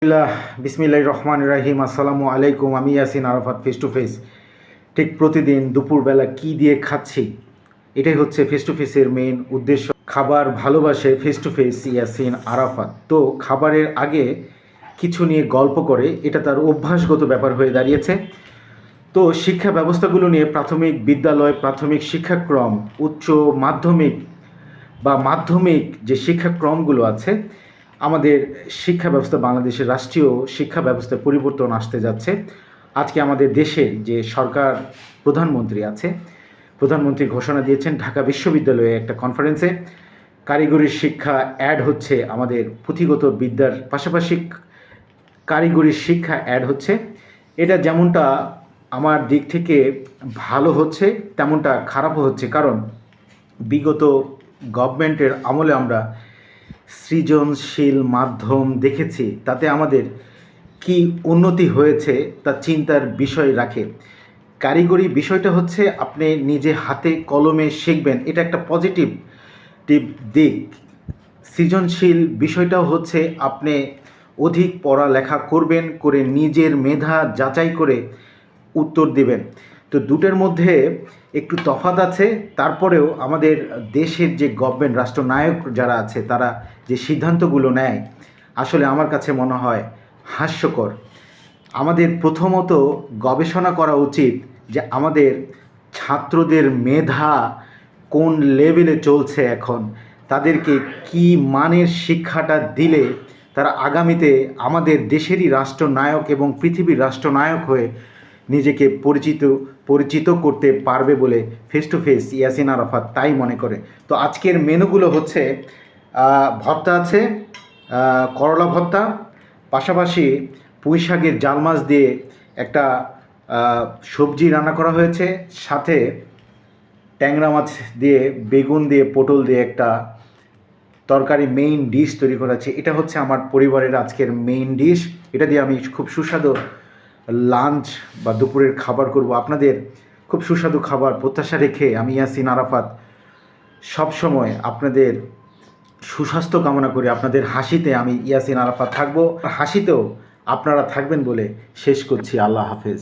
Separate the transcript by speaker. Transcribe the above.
Speaker 1: বিসমিল্লাহির রহমানির রহিম। আসসালামু আলাইকুম। আমি Yasin Arafat, face to face. ঠিক প্রতিদিন দুপুরবেলা কি দিয়ে খাচ্ছি, এটাই হচ্ছে ফেস টু ফেসের মেইন উদ্দেশ্য। খাবার ভালোবাসে face to face Yasin Arafat. তো খাবারের আগে কিছু নিয়ে গল্প করে, এটা তার অভ্যাসগত ব্যাপার হয়ে দাঁড়িয়েছে। তো শিক্ষা ব্যবস্থাগুলো নিয়ে প্রাথমিক বিদ্যালয়, প্রাথমিক শিক্ষাক্রম, উচ্চ মাধ্যমিক বা মাধ্যমিক যে শিক্ষাক্রমগুলো আছে, আমাদের শিক্ষা ব্যবস্থা, বাংলাদেশের রাষ্ট্রীয় শিক্ষা ব্যবস্থায় পরিবর্তন আসতে যাচ্ছে। আজকে আমাদের দেশের যে সরকার প্রধানমন্ত্রী আছে, প্রধানমন্ত্রী ঘোষণা দিয়েছেন ঢাকা বিশ্ববিদ্যালয়ে একটা কনফারেন্সে কারিগরি শিক্ষা অ্যাড হচ্ছে, আমাদের পুঁথিগত বিদ্যার পাশাপাশি কারিগরি শিক্ষা অ্যাড হচ্ছে। এটা যেমনটা আমার দিক থেকে ভালো হচ্ছে, তেমনটা খারাপও হচ্ছে। কারণ বিগত গভর্নমেন্টের আমলে আমরা সৃজনশীল মাধ্যম দেখেছি, তাতে আমাদের কি উন্নতি হয়েছে তা চিন্তার বিষয় রাখে। কারিগরি বিষয়টা হচ্ছে আপনি নিজে হাতে কলমে শিখবেন, এটা একটা পজিটিভ দিক। সৃজনশীল বিষয়টাও হচ্ছে আপনি অধিক পড়ালেখা করবেন, করে নিজের মেধা যাচাই করে উত্তর দিবেন। তো দুটোর মধ্যে একটু তফাৎ আছে। তারপরেও আমাদের দেশের যে গভর্নমেন্ট, রাষ্ট্রনায়ক যারা আছে, তারা যে সিদ্ধান্তগুলো নেয়, আসলে আমার কাছে মনে হয় হাস্যকর। আমাদের প্রথমত গবেষণা করা উচিত যে আমাদের ছাত্রদের মেধা কোন লেভেলে চলছে এখন, তাদেরকে কি মানের শিক্ষাটা দিলে তারা আগামীতে আমাদের দেশেরই রাষ্ট্রনায়ক এবং পৃথিবীর রাষ্ট্রনায়ক হয়ে নিজেকে পরিচিত করতে পারবে বলে face to face Yasin Arafat তাই মনে করে। তো আজকের মেনুগুলো হচ্ছে ভর্তা আছে, করলা ভর্তা, পাশাপাশি পুঁই শাকের জাল মাছ দিয়ে একটা সবজি রান্না করা হয়েছে, সাথে ট্যাংরা মাছ দিয়ে, বেগুন দিয়ে, পটল দিয়ে একটা তরকারি, মেইন ডিশ তৈরি করা আছে। এটা হচ্ছে আমার পরিবারের আজকের মেইন ডিশ। এটা দিয়ে আমি খুব সুস্বাদু লাঞ্চ বা দুপুরের খাবার করব। আপনাদের খুব সুস্বাদু খাবার প্রত্যাশা রেখে আমি ইয়াসিন আরাফাত সবসময় আপনাদের সুস্বাস্থ্য কামনা করি। আপনাদের হাসিতে আমি ইয়াসিন আরাফাত থাকবো, হাসিতেও আপনারা থাকবেন বলে শেষ করছি। আল্লাহ হাফেজ।